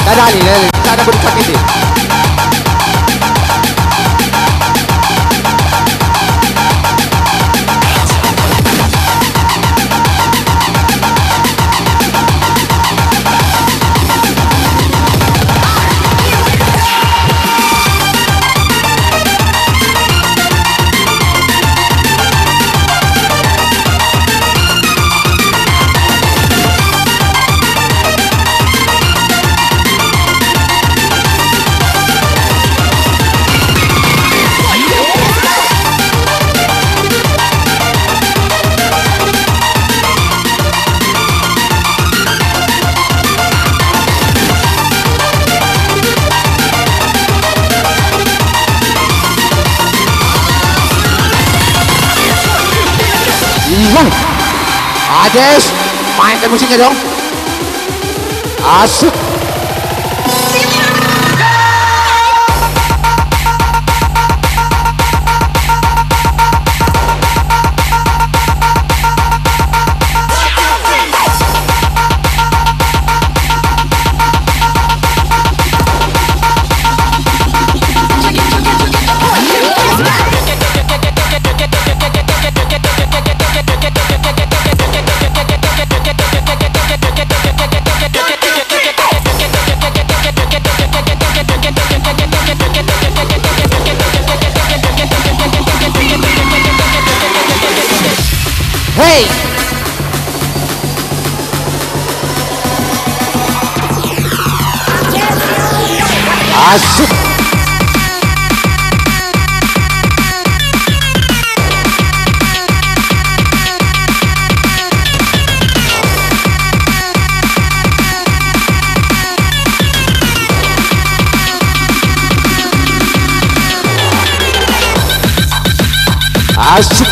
Dadali, tak ada beri sakit ni. Ades, mainkan musiknya dong. Asik. Hey! Asik! Asik!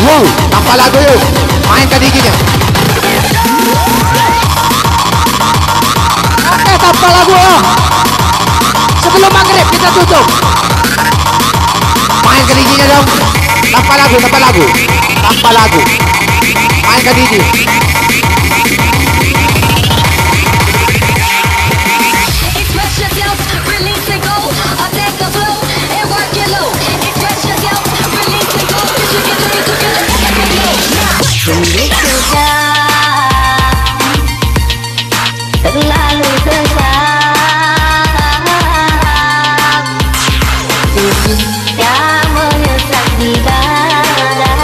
Wow, tanpa lagu yuk. Mainkan giginya. Oke, tanpa lagu ya. Sebelum maghrib kita tutup. Mainkan giginya dong. Tanpa lagu, tanpa lagu. Tanpa lagu. Mainkan gigi. Terlalu kejam, tidak menyesal di badan.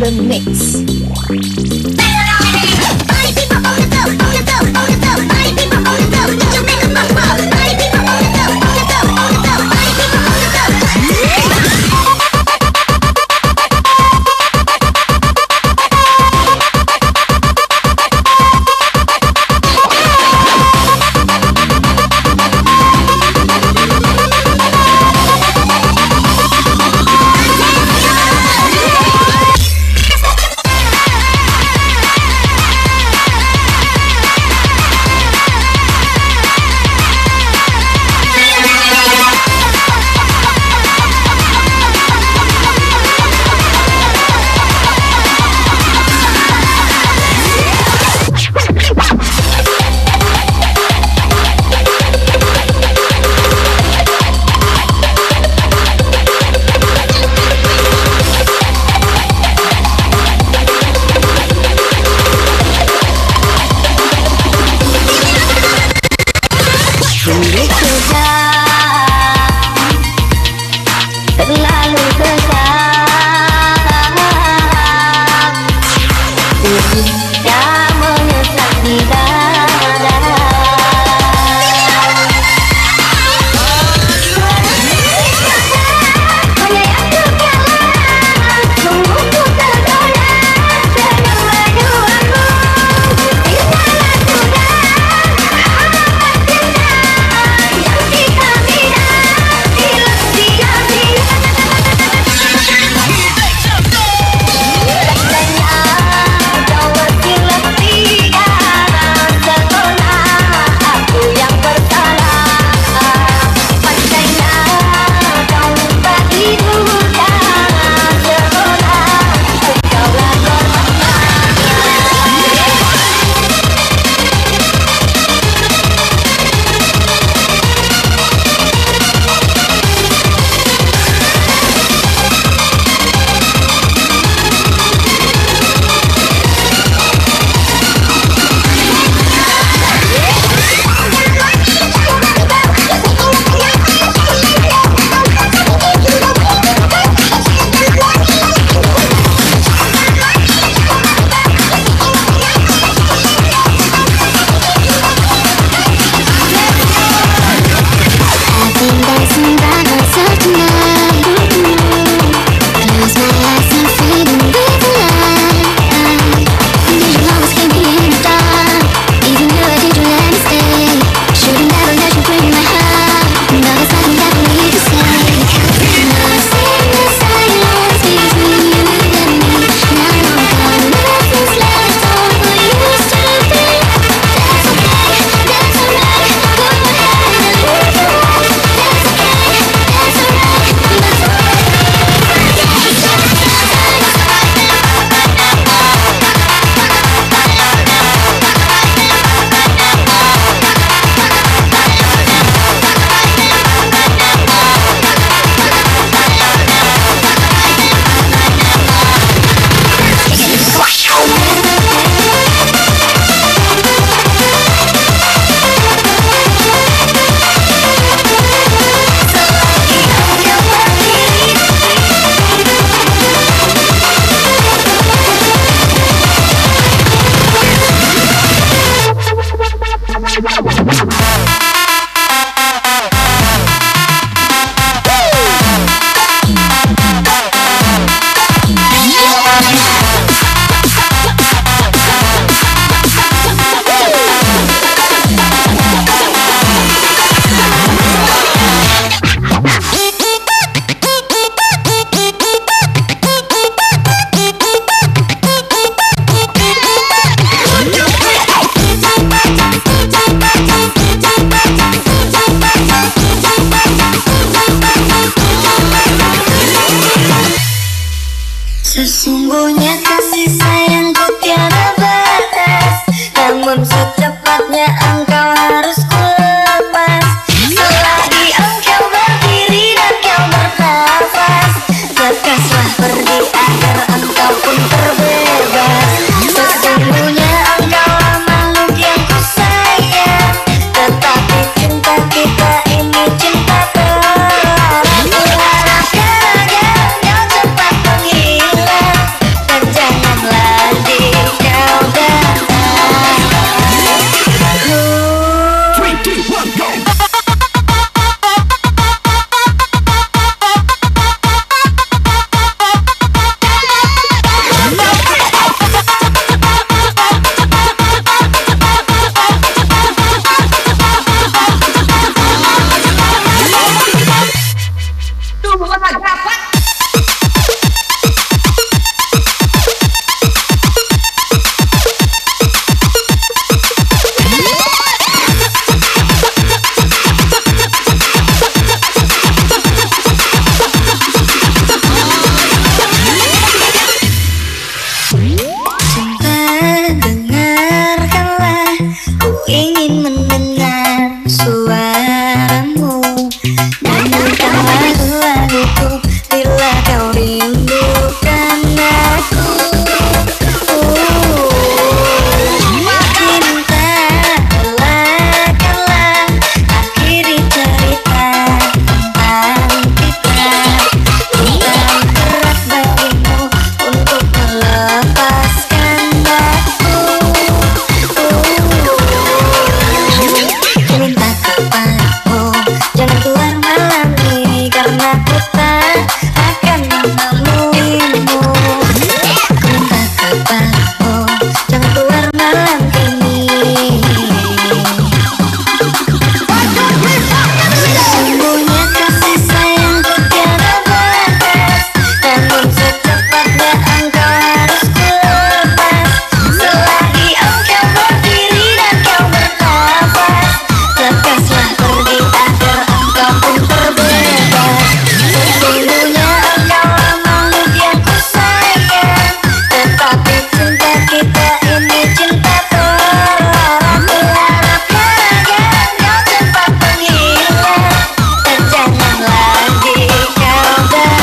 the mix. Terlalu besar, tidak menyesal di dada. Menyayangku kalah, sungguhku tergoda dengan lajuanmu. Tinggallah sudah amat cinta yang kita bina, hilang sia-sia. Kau berkilat di dalam sekolah, aku yang bersalah. Pandailah kau lupa ibu dalam sekolah, engkaulah korbannya. I think there's some bright lights out tonight. Close my eyes and fade in with the light. Did you always keep me in the dark? Even though I did, you let me stay. Should've never let you break my heart. Now there's nothing left for me to say. Now I've seen the silence between you and me. Now I'm gone, nothing's left on what used to be. That's okay, that's alright. Go ahead and live your life. That's okay, that's alright. That's alright. Sesungguhnya kasih sayangku tiada batas, namun secepatnya engkau harus kulepas. Selagi engkau berdiri dan kau bernafas, lekaslah pergi agar engkau pun terbebas. Sesungguhnya engkaulah makhluk yang ku sayang, tetapi cinta kita ini cinta terlarang. Kuharapkan agar kau cepat menghilang. caramu. Dengarkanlah laguku bila kau rindukan aku. Cinta relakanlah akhiri cerita tentang kita. Bukan berat bagimu untuk melepaskan aku. Minta kepadamu jangan keluar malam ini karena ku tak akan menemuimu. Minta kepadamu jangan keluar malam ini. Sesungguhnya kasih sayang tiada batas, namun secepatnya engkau harus kulepas. Selagi engkau berdiri dan kau bernafas, lepaslah pergi agar engkau pun terbebas. Sesungguhnya engkau makhluk yang ku sayang, tetapi cinta kita ini cinta terlarang. Kuharapkan agar engkau cepat menghilang dan jangan lagi kau datang.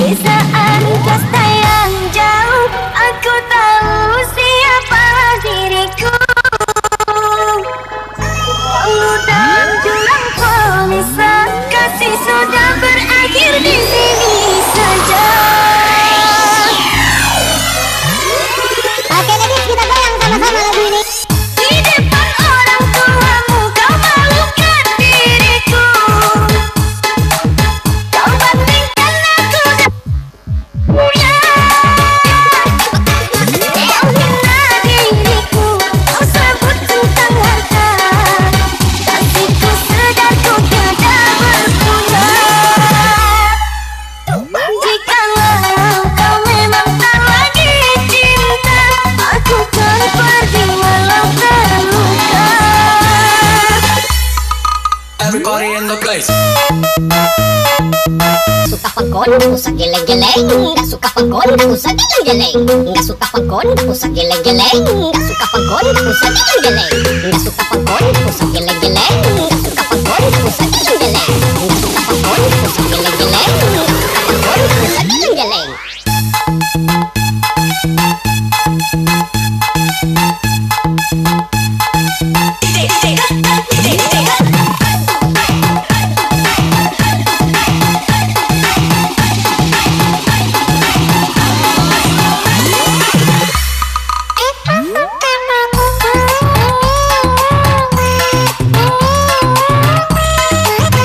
Di saat pesta yang jauh, aku tahu siapa diriku. Walau dalam jurang pemisah, kasih sudah berakhir di sini saja. Oke, ladies, kita goyang sama-sama lagu ini. Di depan orang tuamu kau malukan diriku. Kau bandingkan aku punya. Kau hina diriku, kau sebut tentang harta. Kasihku sedar ku tiada berguna. Jikalau kau memang tak lagi cinta, aku kan pergi walau terluka. Everybody in the place. Suka pagod, tak usah geleng-geleng. Gak suka pagod, tak usah geleng-geleng. Gak suka pagod, tak usah geleng-geleng. Gak suka pagod, tak usah geleng-geleng. Gak suka pagod, tak usah geleng-geleng. Gak suka pagod, tak usah geleng-geleng. Gak suka pagod, tak usah geleng-geleng. Gak suka pagod, tak usah geleng-geleng. Aku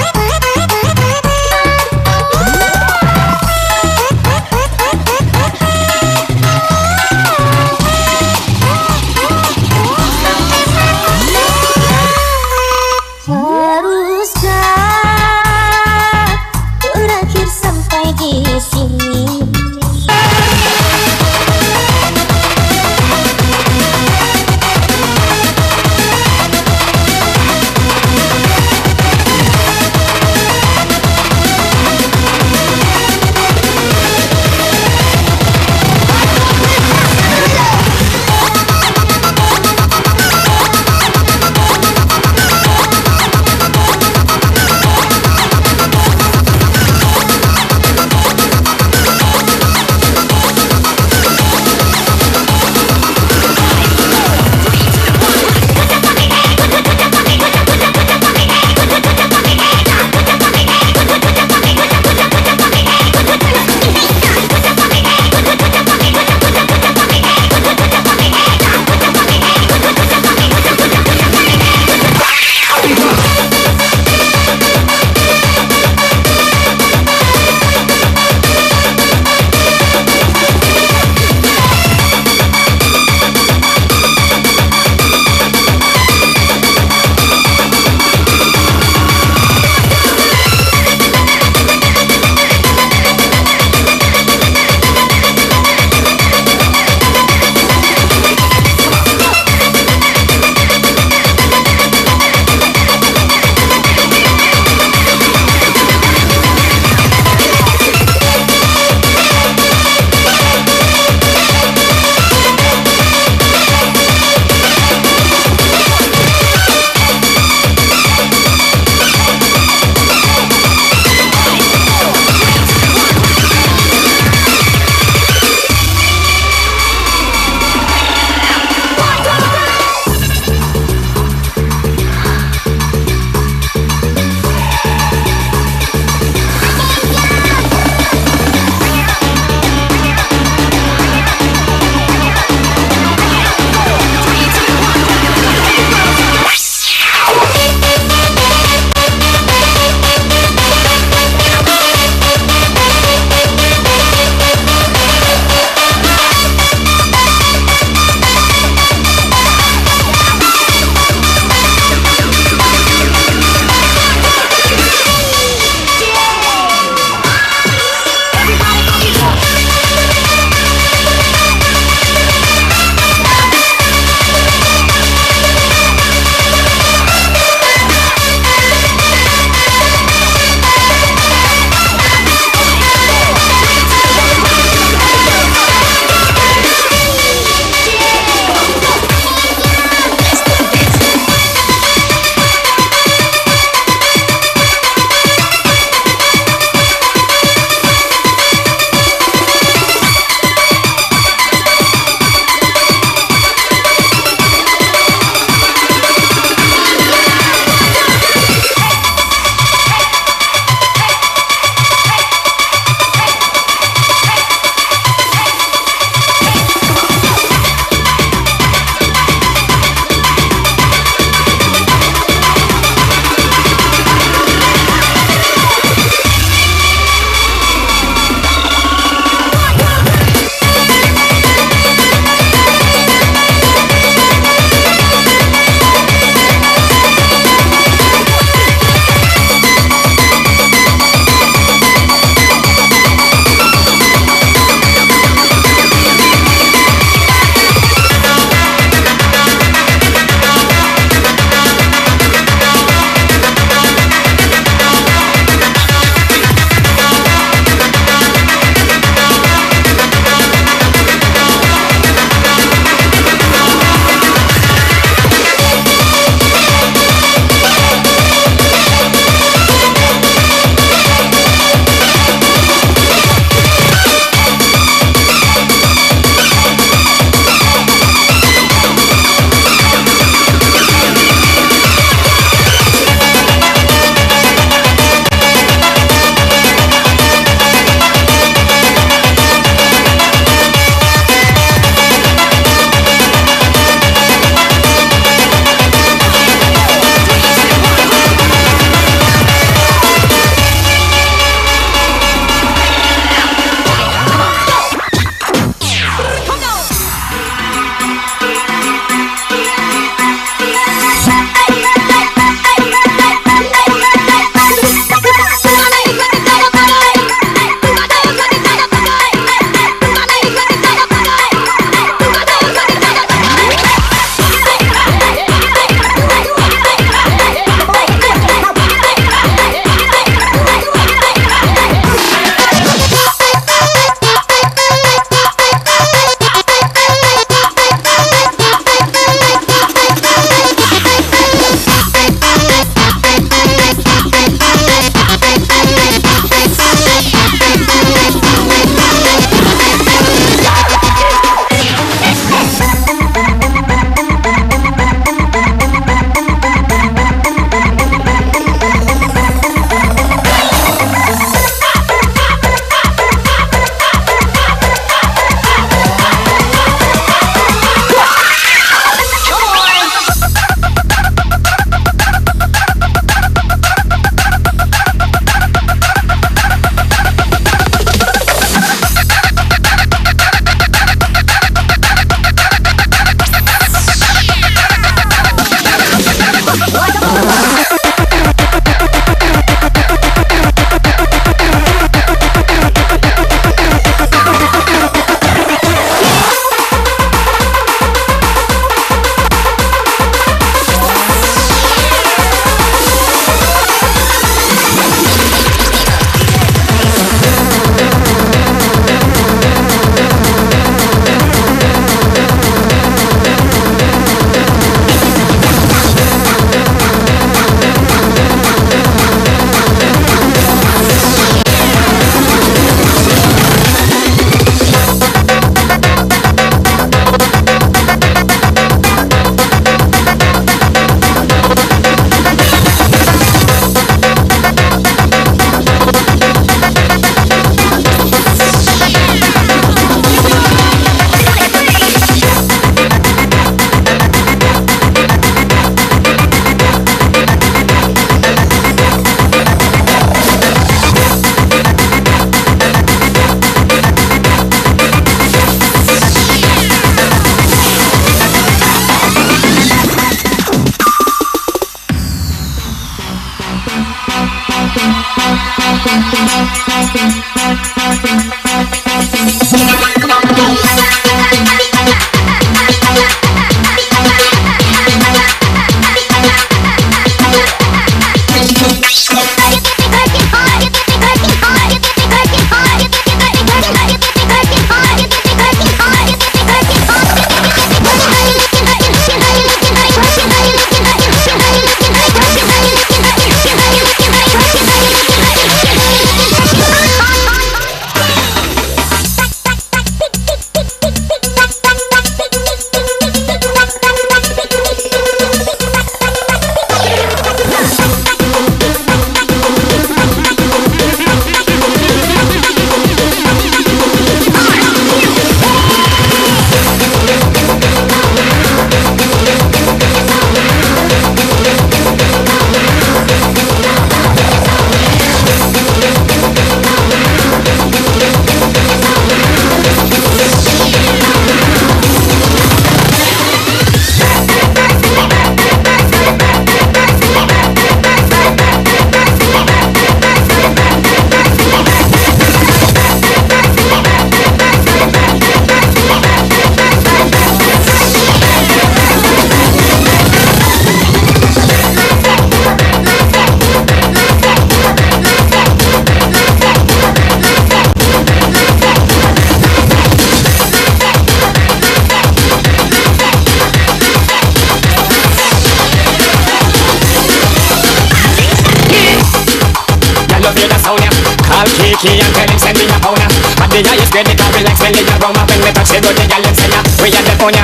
key and tell him send me a pound. And the highest grade because we like smelly aroma. When we touch the road, the gal them say ya, we are the phone.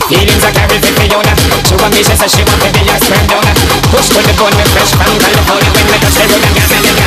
Feelings are carried with Fiona. Sugar me, she says she want to be a sperm donor. Push to the bone, we fresh from California. When we touch the road, the gal them say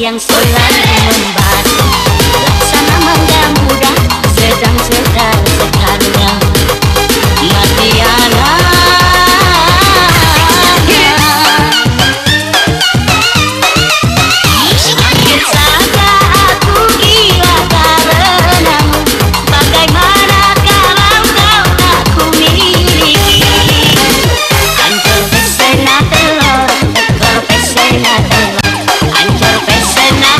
yang selalu membara. Laksana mangga muda sedang-sedang sekarang Matiana. Sakit saja aku gila karenamu. Bagaimana kalau kau tak kumiliki? Hancur pesona telur, ekor pesona telur. Hancur pesona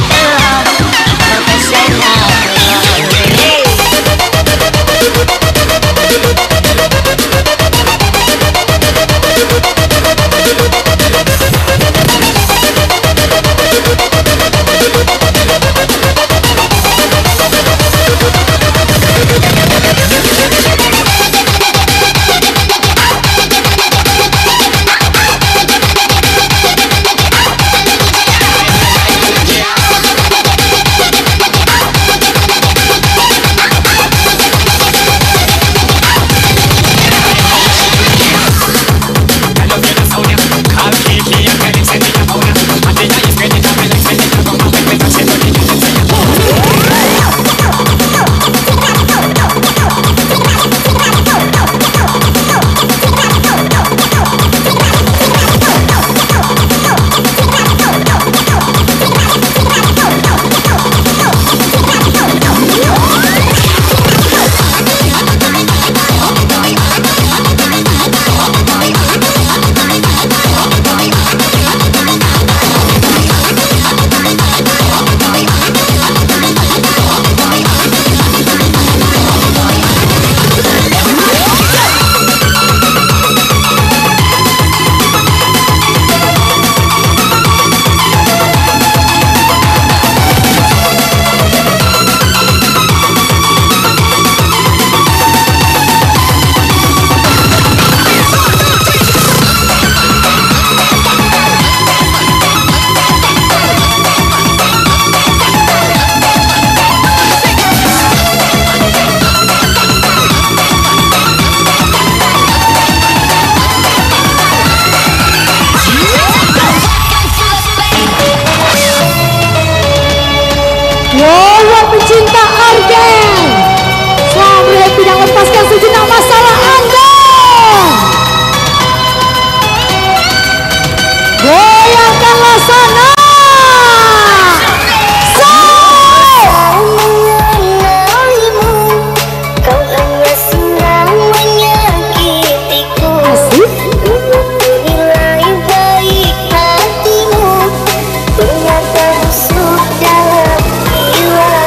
Buat pecinta Argen, selamat happy dan lepaskan sejenak masalah Anda. Goyangkanlah sana. Kau hanya senang menyakitiku. Nilai baik hatimu ternyata busuk dalam jiwa.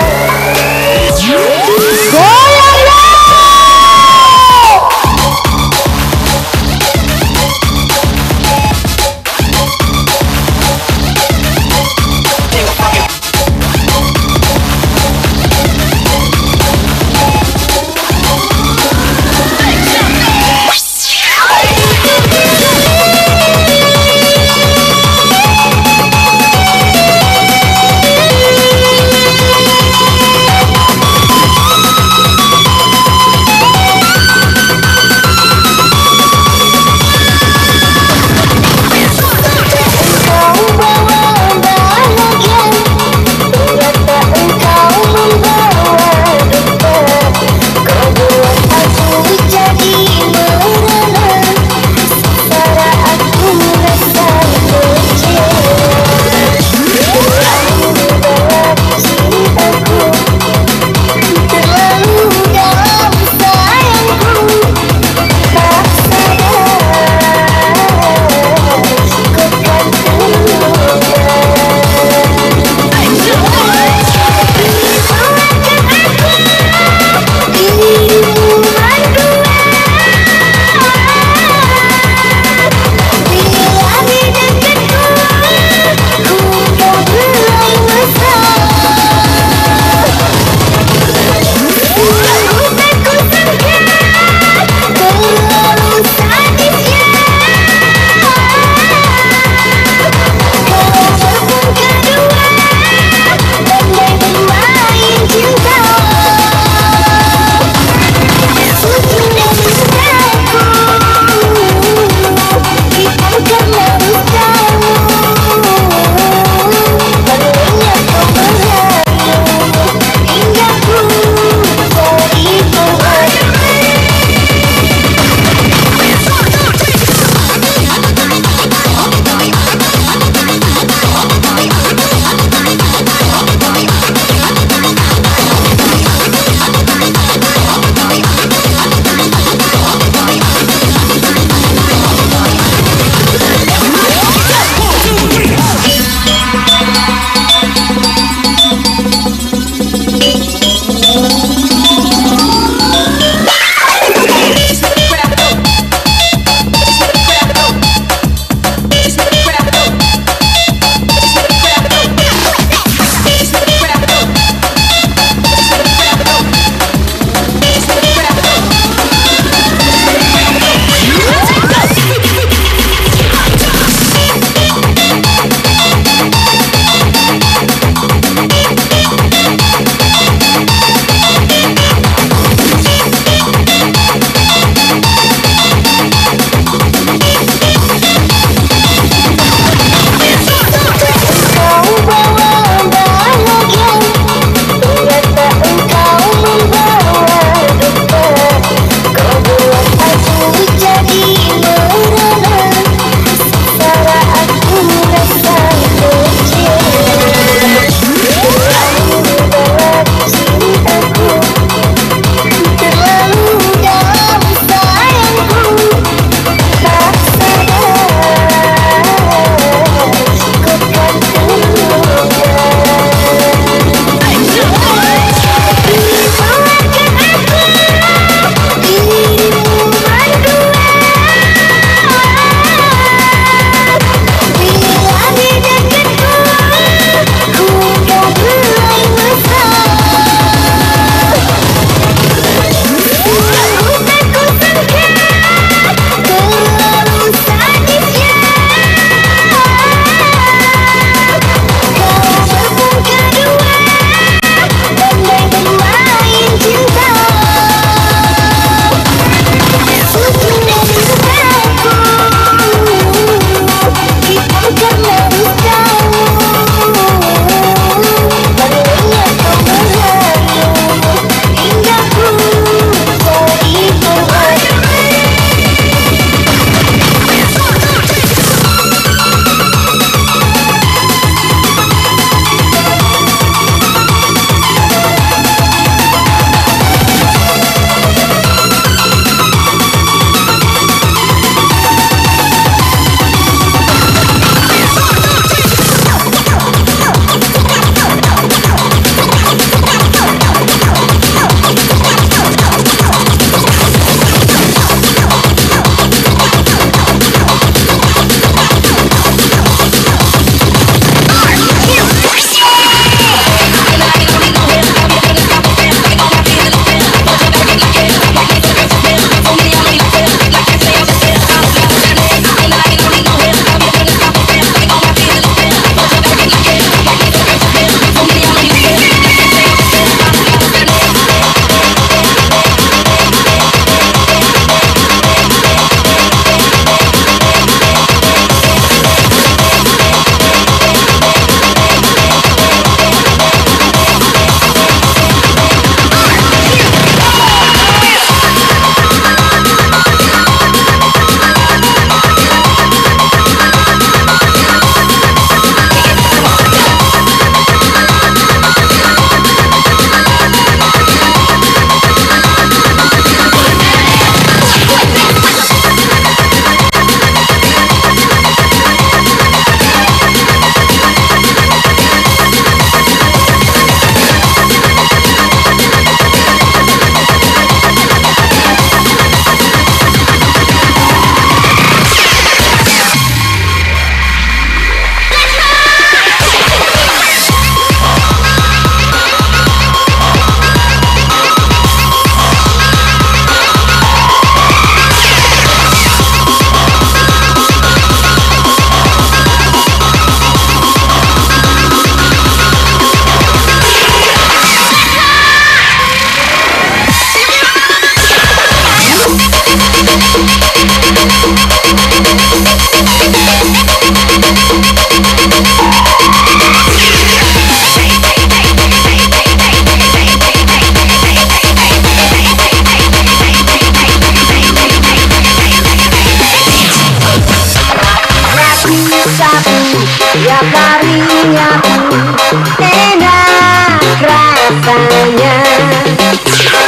semuanya.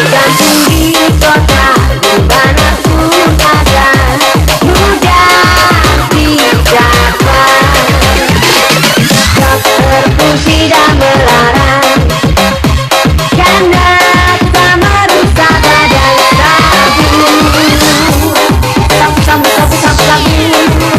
Gantung di kota di mana ku ada, mudah dicapai. Dokterku tidak melarang, karena tak merusak badan sabu. Sabu, dan sarapan itu.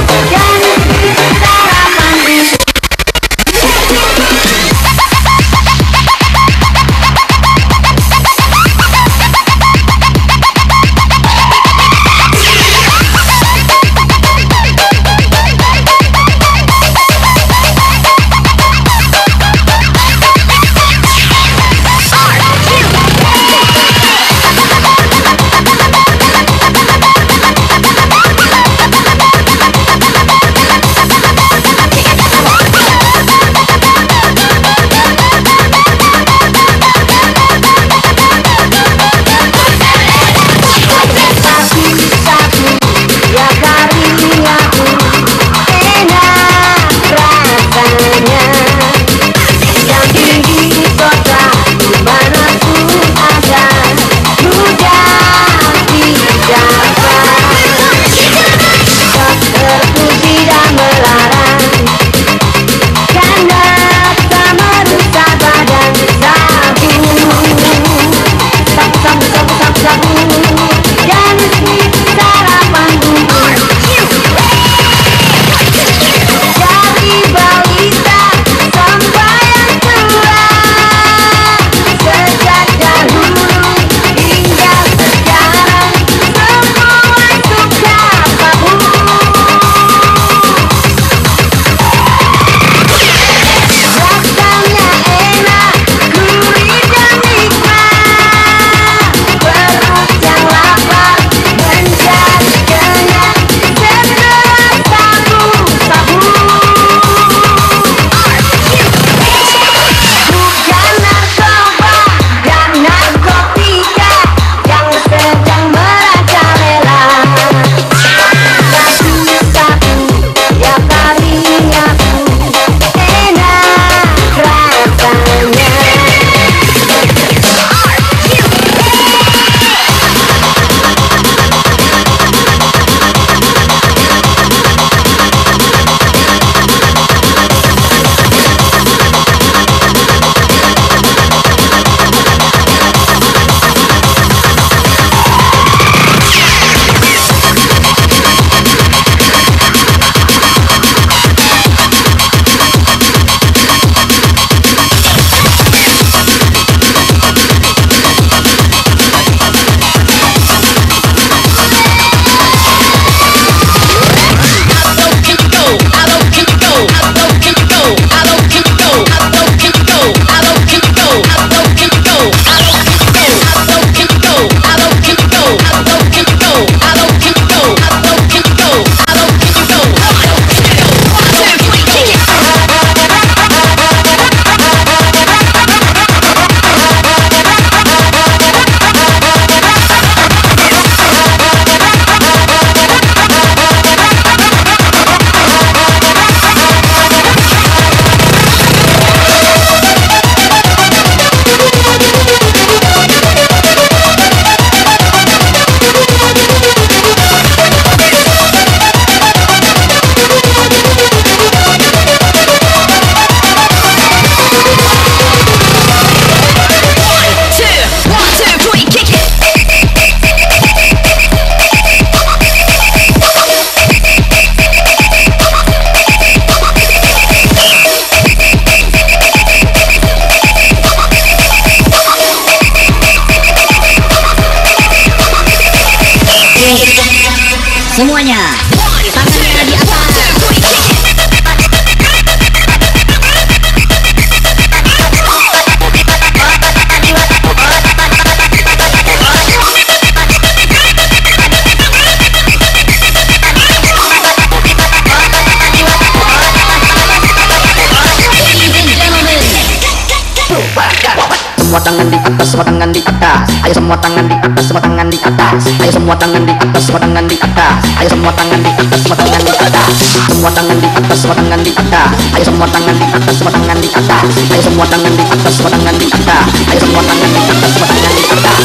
tangan di atas, semua tangan di atas. Ayo semua tangan di atas, semua tangan di atas. Ayo semua tangan di atas, semua tangan di atas. Ayo semua tangan di atas, semua tangan di atas. Semua tangan di atas, semua tangan di atas. Ayo semua tangan di atas, semua tangan di atas. Ayo semua tangan di atas, semua tangan di atas. Ayo semua tangan di atas, semua tangan di atas.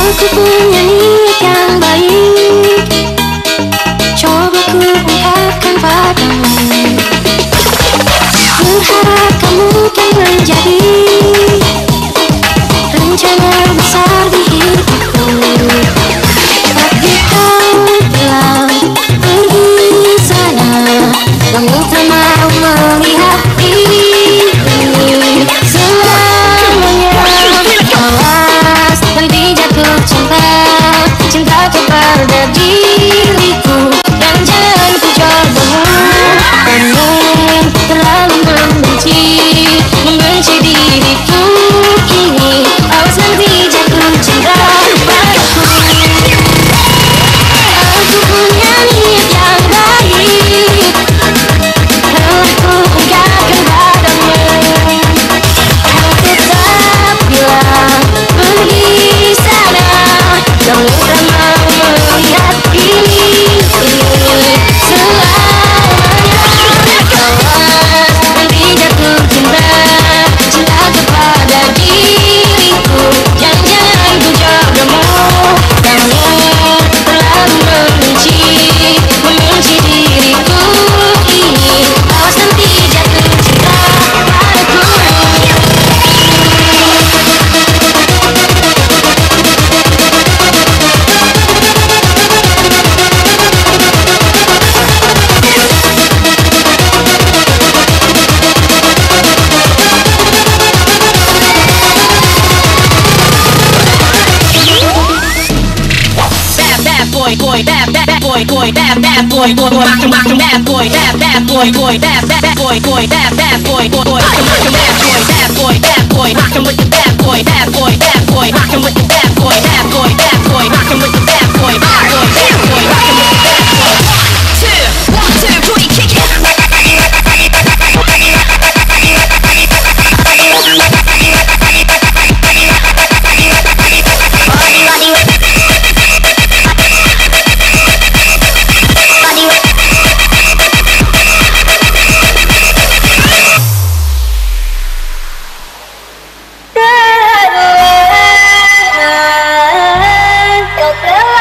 Aku punya niat yang baik, coba ku ungkapkan padamu. Berharap kamu kan menjadi rencana besar di hidupku. Tapi kau bilang pergi sana, kamu tak mau melihat ini selamanya. Awas nanti jatuh cinta, cinta kepada diriku, dan jangan ku cobamu. Kamu terlalu membenci diriku ini. Awas nanti jatuh cinta padaku. Aku punya niat yang baik, telah ku ungkapkan padamu. Kau tetap bilang pergi sana, kamu tak mau melihat ini selamanya. Awas nanti jatuh cinta, cinta kepada diriku, dan jangan ku cobamu. Kamu terlalu membenci diriku ini. Awas nanti jatuh cinta padaku. Bad boy, bad boy, bad boy, rock 'em, bad boy, bad boy, bad boy, bad boy, rock 'em, bad boy, rock 'em with the bad boy, rock 'em with the bad boy, rock 'em with the bad boy, rock 'em with the bad boy. 1, 2, 3, kick it. Kau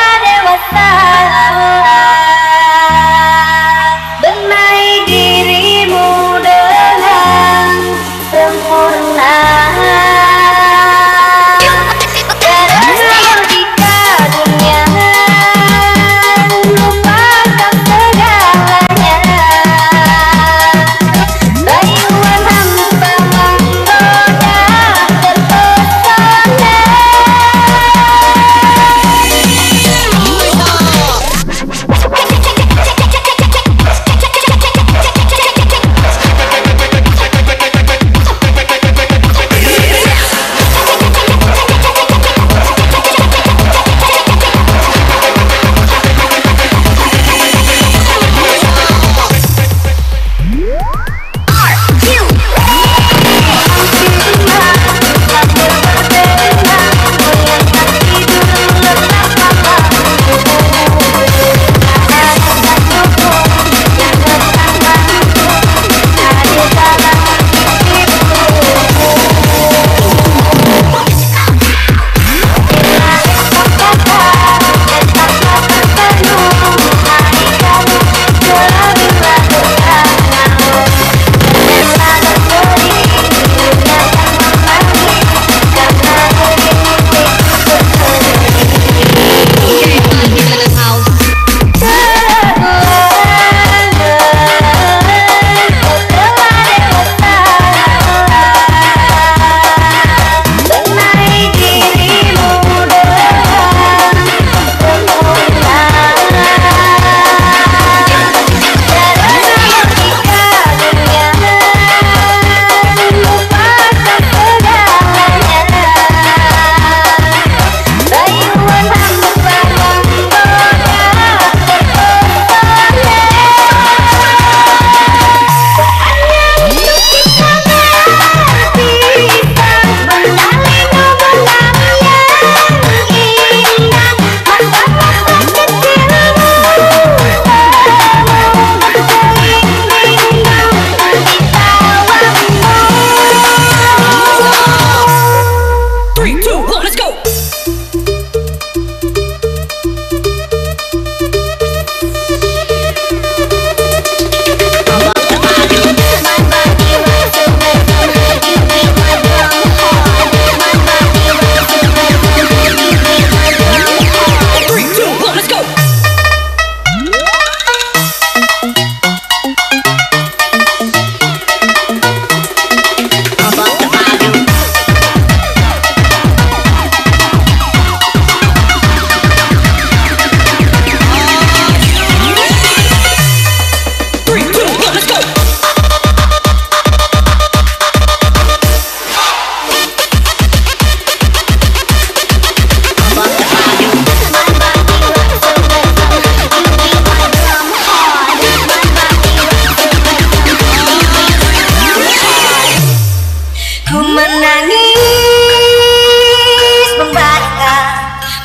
Ku menangis membayangkan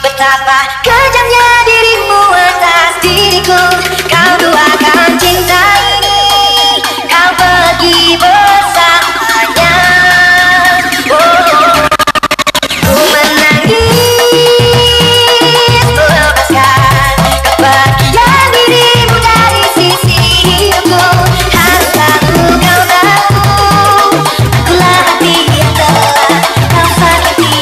betapa kejamnya dirimu atas diriku. Kau duakan cinta ini, kau pergi bersamanya. Ku menangis melepaskan kepergian dirimu dari sisi hidupku. Harus selalu kau tahu, akulah hati yang telah kau sakiti.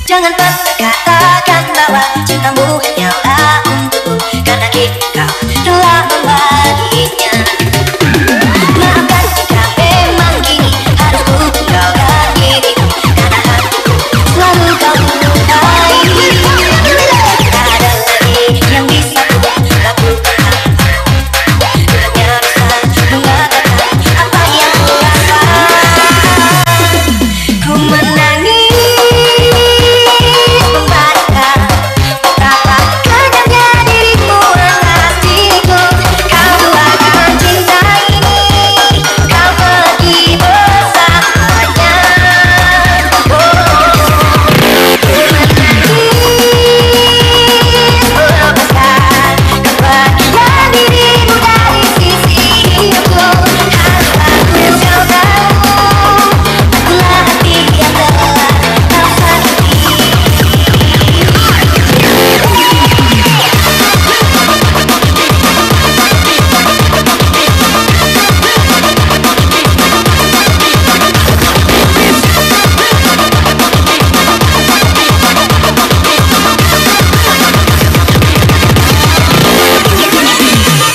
Jangan pernah katakan bahwa cintamu hanyalah untukku, karena kini kau telah membaginya. Maafkan jika memang kini harus ku tinggalkan dirimu, karena hatiku selalu kau lukai. Tak ada lagi yang bisa ku lakukan, ku hanya bisa mengatakan apa yang ku rasa. Ku menangis membayangkan betapa kejamnya dirimu atas diriku. Kau duakan cinta ini, kau pergi bersamanya. Ku menangis melepaskan kepergian dirimu dari sisi hidupku. Harus aku kau tahu, akulah hati yang telah kau sakiti.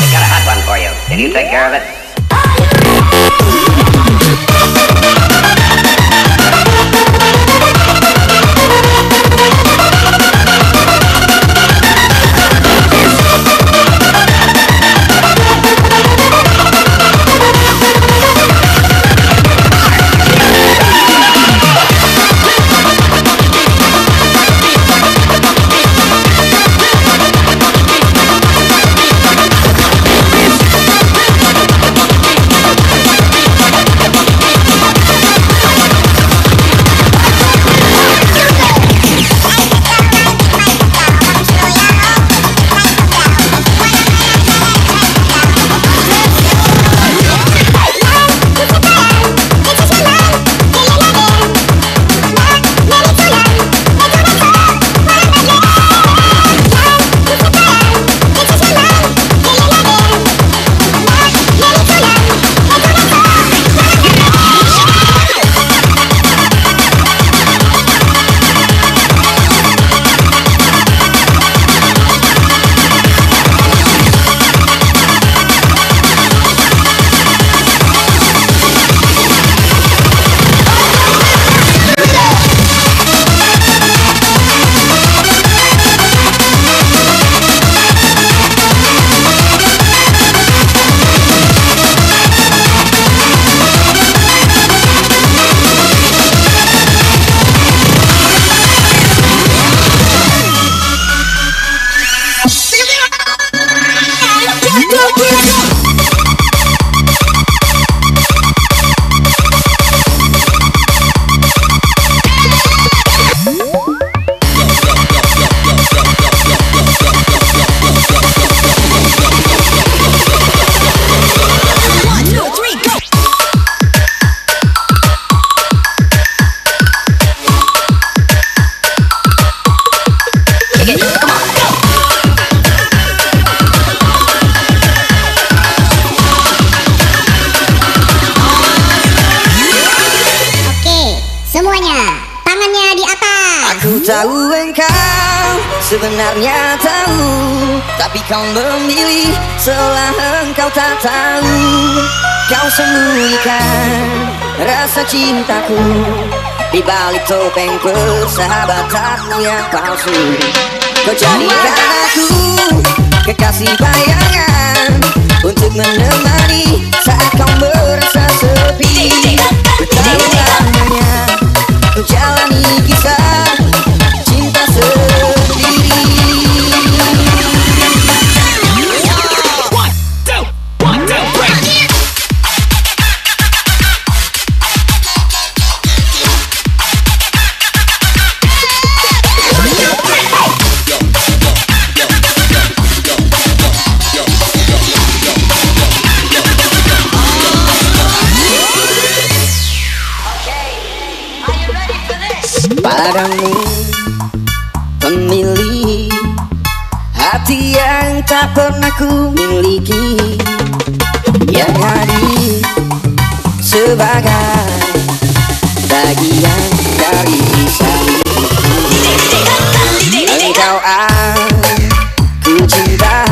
I got a hot one for you. Can you take care of it? tahu engkau sebenarnya tahu, tapi kau memilih seolah engkau tak tahu. Kau sembunyikan rasa cintaku di balik topeng persahabatanmu yang palsu. Kau jadikan aku kekasih bayangan untuk menemani saat kau merasa sepi. Betapa lamanya kau jalani kisah cinta sendiri. Padamu pemilih hati yang tak pernah ku miliki, yang hadir sebagai bagian dari kisahku. Engkau aku cinta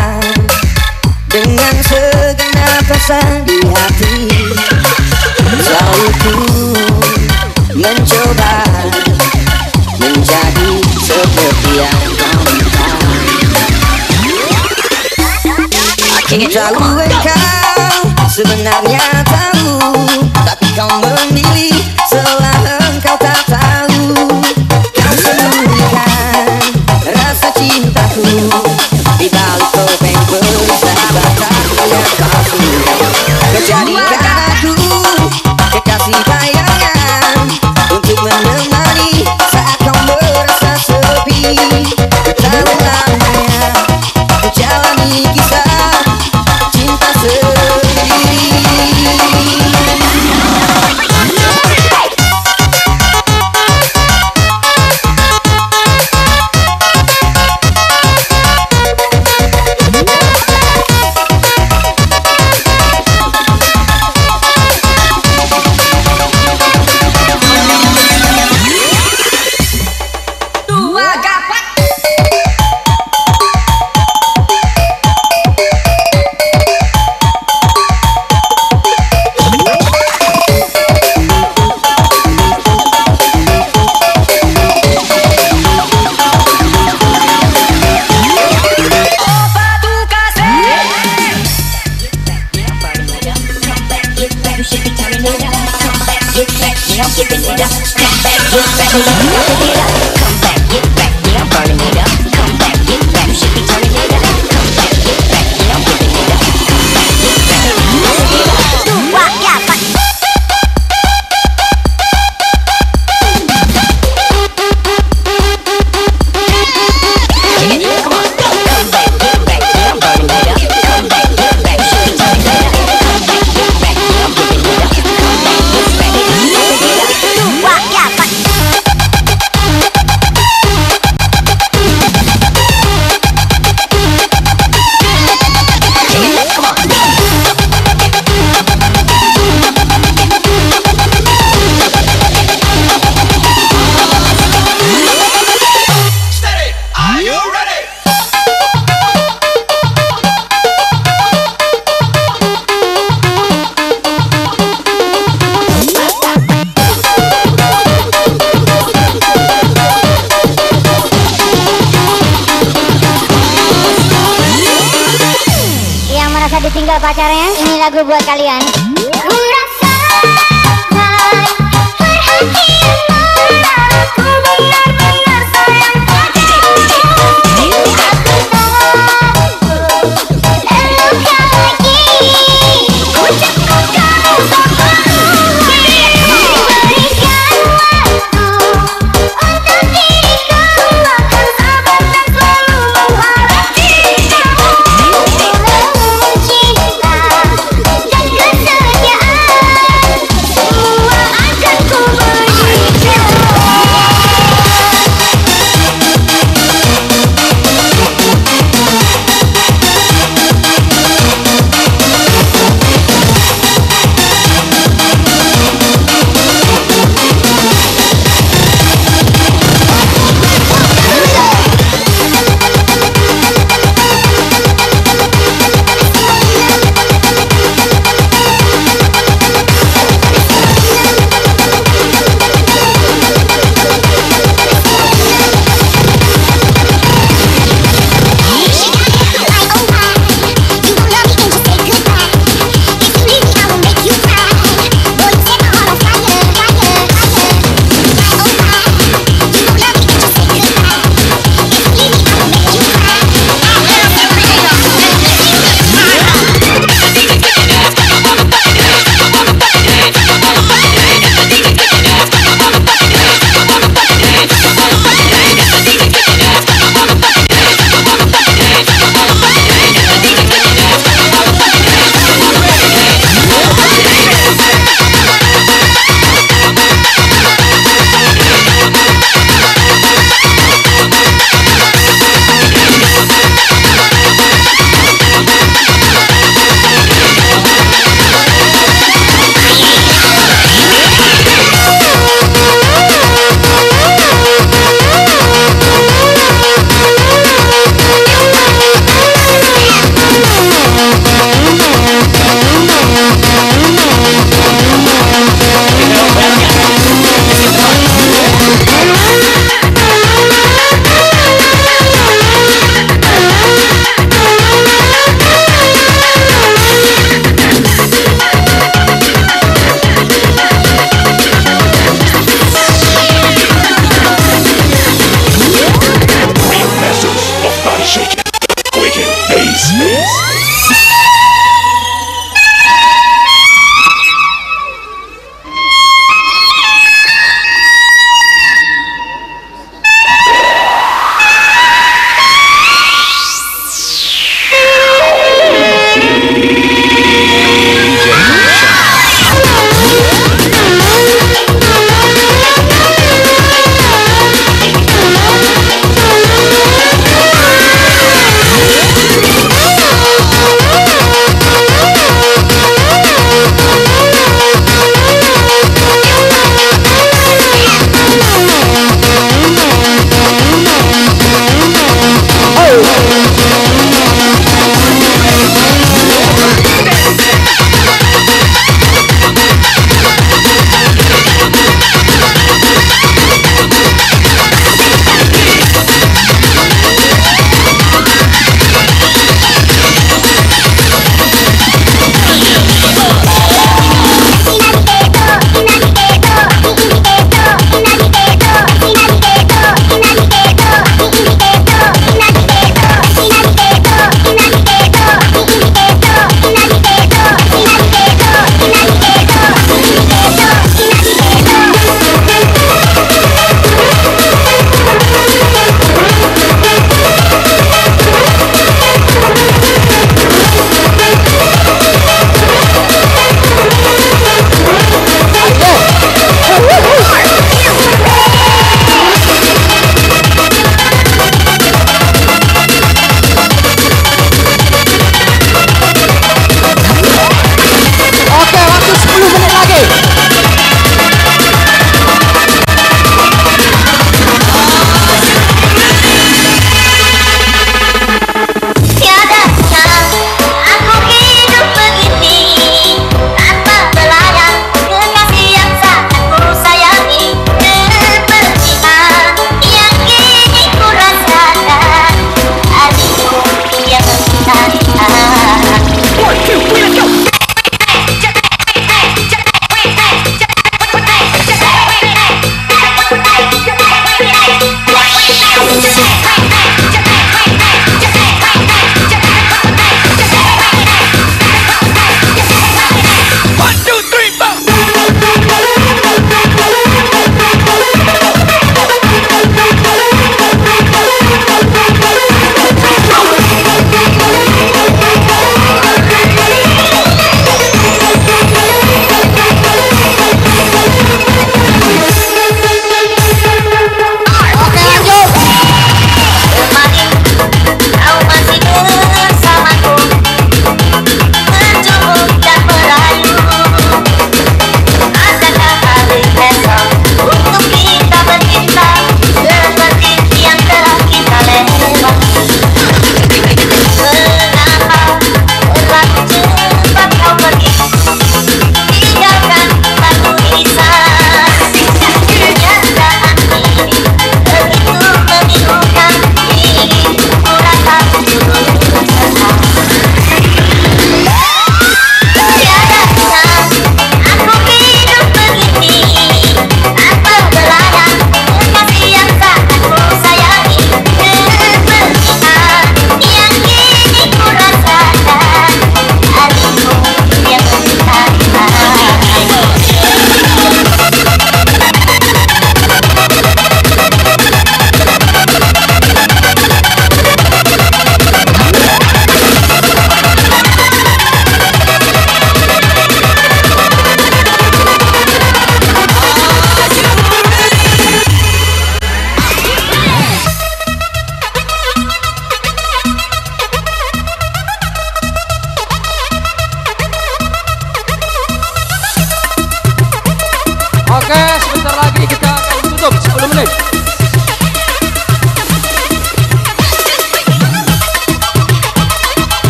dengan segenap rasa di hati. Selalu ku mencoba menjadi seperti yang kau minta. Aku tahu engkau sebenarnya tahu, tapi kau memilih seolah engkau tak tahu. Kau sembunyikan rasa cintaku di balik topeng persahabatanmu yang palsu. Kau jadikan aku kekasih bayangan untuk menemani saat kau merasa sepi. Betapa lamanya kau jalani kisah cinta sendiri. Ditinggal pacarnya, ini lagu buat kalian. Cinta dan kesenangan.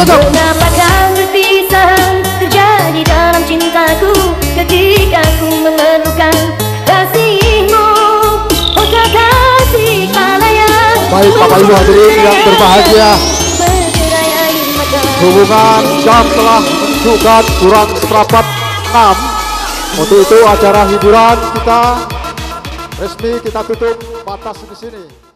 cocok. Mengapakah perpisahan terjadi dalam cintaku ketika ku memerlukan kasihmu, oh kekasih palayan. Baik Bapak Ibu hadirin yang berbahagia, Bergerai air mata. hubungan jam telah menunjukkan kurang seperempat 6. Untuk itu acara hiburan kita resmi kita tutup batas di sini.